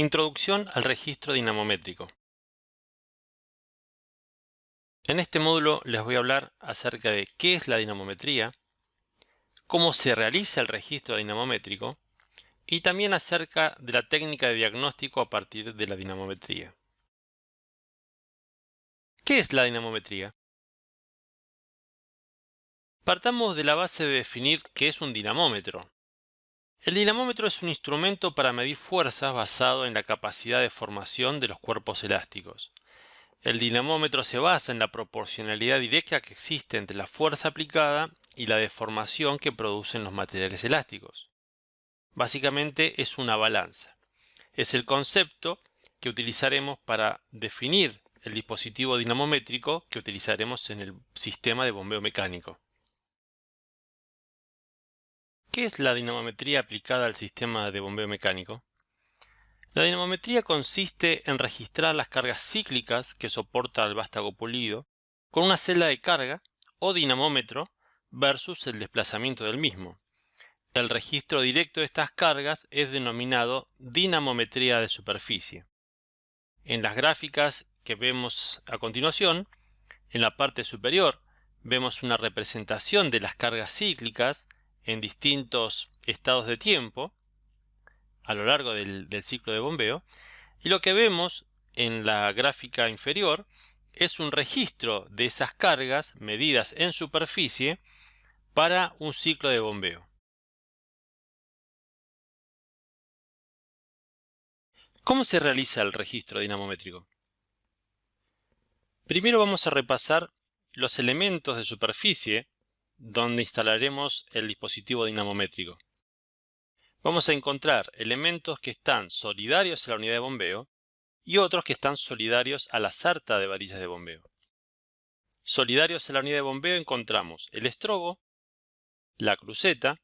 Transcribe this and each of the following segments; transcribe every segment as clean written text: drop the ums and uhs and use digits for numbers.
Introducción al registro dinamométrico. En este módulo les voy a hablar acerca de qué es la dinamometría, cómo se realiza el registro dinamométrico y también acerca de la técnica de diagnóstico a partir de la dinamometría. ¿Qué es la dinamometría? Partamos de la base de definir qué es un dinamómetro. El dinamómetro es un instrumento para medir fuerzas basado en la capacidad de formación de los cuerpos elásticos. El dinamómetro se basa en la proporcionalidad directa que existe entre la fuerza aplicada y la deformación que producen los materiales elásticos. Básicamente es una balanza. Es el concepto que utilizaremos para definir el dispositivo dinamométrico que utilizaremos en el sistema de bombeo mecánico. ¿Qué es la dinamometría aplicada al sistema de bombeo mecánico? La dinamometría consiste en registrar las cargas cíclicas que soporta el vástago pulido con una celda de carga o dinamómetro versus el desplazamiento del mismo. El registro directo de estas cargas es denominado dinamometría de superficie. En las gráficas que vemos a continuación, en la parte superior vemos una representación de las cargas cíclicas en distintos estados de tiempo a lo largo del ciclo de bombeo. Y lo que vemos en la gráfica inferior es un registro de esas cargas medidas en superficie para un ciclo de bombeo. ¿Cómo se realiza el registro dinamométrico? Primero vamos a repasar los elementos de superficie donde instalaremos el dispositivo dinamométrico. Vamos a encontrar elementos que están solidarios a la unidad de bombeo y otros que están solidarios a la sarta de varillas de bombeo. Solidarios a la unidad de bombeo encontramos el estrobo, la cruceta,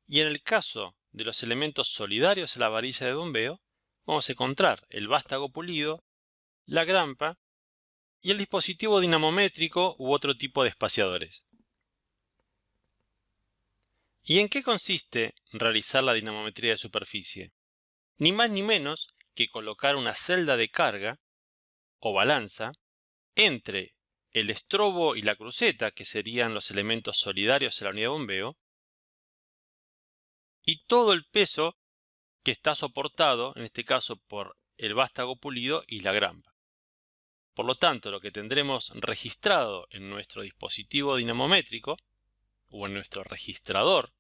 y en el caso de los elementos solidarios a la varilla de bombeo, vamos a encontrar el vástago pulido, la grampa y el dispositivo dinamométrico u otro tipo de espaciadores. ¿Y en qué consiste realizar la dinamometría de superficie? Ni más ni menos que colocar una celda de carga o balanza entre el estrobo y la cruceta, que serían los elementos solidarios a la unidad de bombeo, y todo el peso que está soportado, en este caso por el vástago pulido y la grampa. Por lo tanto, lo que tendremos registrado en nuestro dispositivo dinamométrico o en nuestro registrador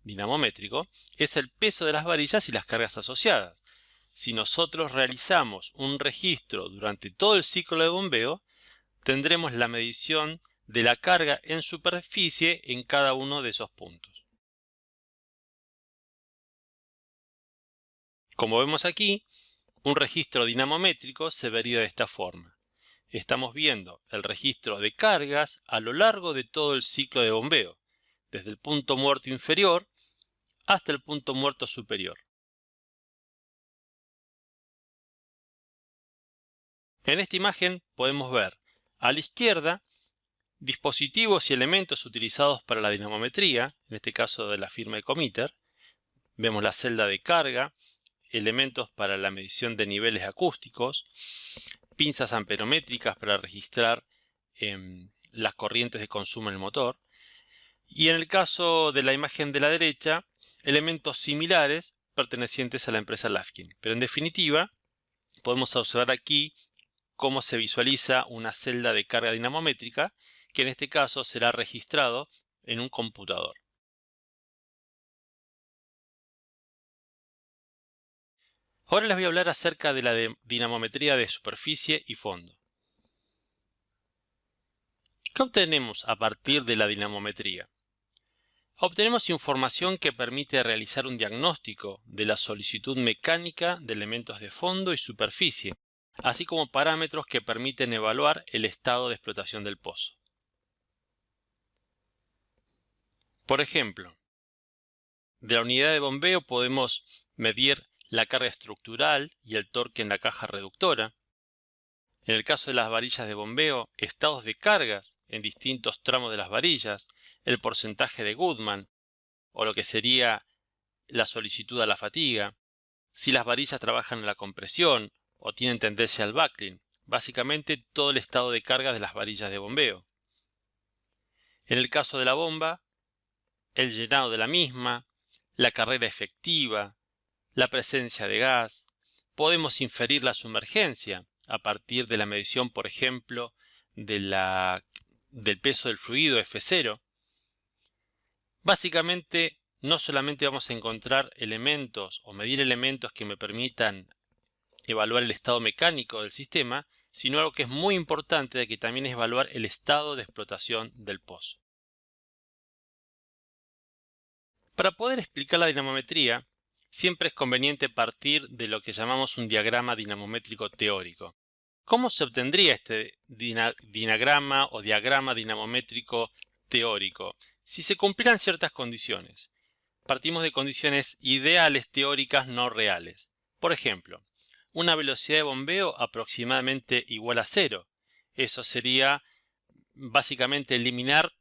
dinamométrico es el peso de las varillas y las cargas asociadas. Si nosotros realizamos un registro durante todo el ciclo de bombeo, tendremos la medición de la carga en superficie en cada uno de esos puntos. Como vemos aquí, un registro dinamométrico se vería de esta forma. Estamos viendo el registro de cargas a lo largo de todo el ciclo de bombeo, desde el punto muerto inferior hasta el punto muerto superior. En esta imagen podemos ver a la izquierda dispositivos y elementos utilizados para la dinamometría, en este caso de la firma Ecometer. Vemos la celda de carga, elementos para la medición de niveles acústicos, pinzas amperométricas para registrar las corrientes de consumo en el motor. Y en el caso de la imagen de la derecha, elementos similares pertenecientes a la empresa Lafkin. Pero en definitiva, podemos observar aquí cómo se visualiza una celda de carga dinamométrica, que en este caso será registrado en un computador. Ahora les voy a hablar acerca de la dinamometría de superficie y fondo. ¿Qué obtenemos a partir de la dinamometría? Obtenemos información que permite realizar un diagnóstico de la solicitud mecánica de elementos de fondo y superficie, así como parámetros que permiten evaluar el estado de explotación del pozo. Por ejemplo, de la unidad de bombeo podemos medir la carga estructural y el torque en la caja reductora. En el caso de las varillas de bombeo, estados de cargas en distintos tramos de las varillas, el porcentaje de Goodman, o lo que sería la solicitud a la fatiga, si las varillas trabajan en la compresión o tienen tendencia al buckling, básicamente todo el estado de carga de las varillas de bombeo. En el caso de la bomba, el llenado de la misma, la carrera efectiva, la presencia de gas. Podemos inferir la sumergencia a partir de la medición, por ejemplo, del peso del fluido F0. Básicamente, no solamente vamos a encontrar elementos o medir elementos que me permitan evaluar el estado mecánico del sistema, sino algo que es muy importante, que también es evaluar el estado de explotación del pozo. Para poder explicar la dinamometría, siempre es conveniente partir de lo que llamamos un diagrama dinamométrico teórico. ¿Cómo se obtendría este diagrama o diagrama dinamométrico teórico? Si se cumplieran ciertas condiciones. Partimos de condiciones ideales teóricas no reales. Por ejemplo, una velocidad de bombeo aproximadamente igual a 0. Eso sería básicamente eliminar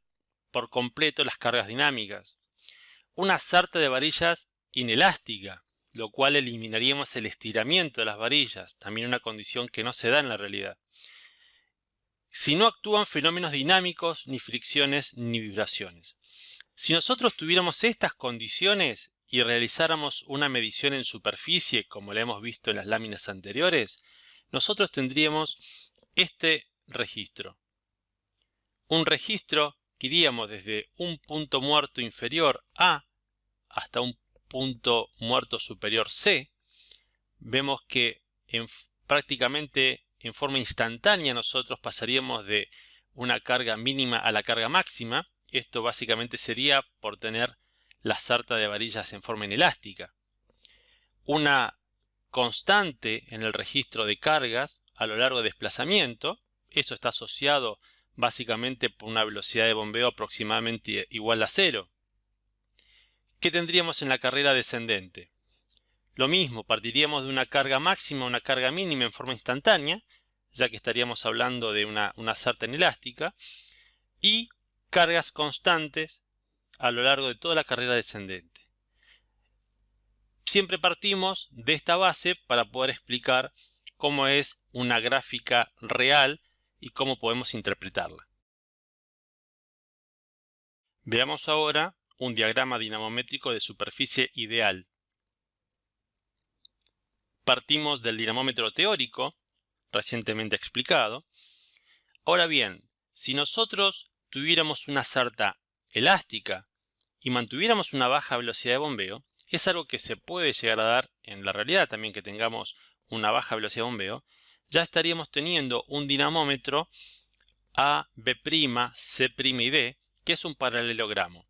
por completo las cargas dinámicas. Una sarta de varillas inelástica, lo cual eliminaríamos el estiramiento de las varillas, también una condición que no se da en la realidad. Si no actúan fenómenos dinámicos, ni fricciones, ni vibraciones. Si nosotros tuviéramos estas condiciones y realizáramos una medición en superficie, como la hemos visto en las láminas anteriores, nosotros tendríamos este registro. Un registro que iríamos desde un punto muerto inferior A hasta un punto muerto superior C. Vemos que prácticamente en forma instantánea nosotros pasaríamos de una carga mínima a la carga máxima. Esto básicamente sería por tener la sarta de varillas en forma inelástica. Una constante en el registro de cargas a lo largo de desplazamiento. Esto está asociado básicamente por una velocidad de bombeo aproximadamente igual a 0. ¿Qué tendríamos en la carrera descendente? Lo mismo, partiríamos de una carga máxima a una carga mínima en forma instantánea, ya que estaríamos hablando de una sarta inelástica, y cargas constantes a lo largo de toda la carrera descendente. Siempre partimos de esta base para poder explicar cómo es una gráfica real y cómo podemos interpretarla. Veamos ahora un diagrama dinamométrico de superficie ideal. Partimos del dinamómetro teórico, recientemente explicado. Ahora bien, si nosotros tuviéramos una sarta elástica y mantuviéramos una baja velocidad de bombeo, es algo que se puede llegar a dar en la realidad también, que tengamos una baja velocidad de bombeo, ya estaríamos teniendo un dinamómetro A, B', C' y D, que es un paralelogramo.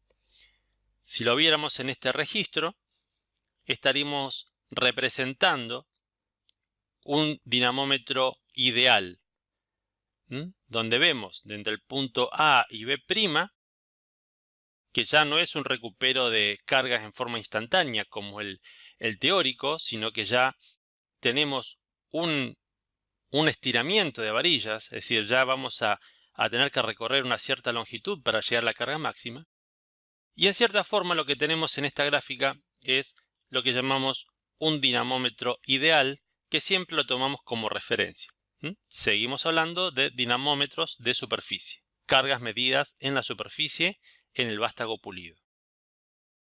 Si lo viéramos en este registro, estaríamos representando un dinamómetro ideal, donde vemos desde el punto A y B', que ya no es un recupero de cargas en forma instantánea como el teórico, sino que ya tenemos un estiramiento de varillas, es decir, ya vamos a tener que recorrer una cierta longitud para llegar a la carga máxima. Y en cierta forma lo que tenemos en esta gráfica es lo que llamamos un dinamómetro ideal, que siempre lo tomamos como referencia. Seguimos hablando de dinamómetros de superficie, cargas medidas en la superficie en el vástago pulido.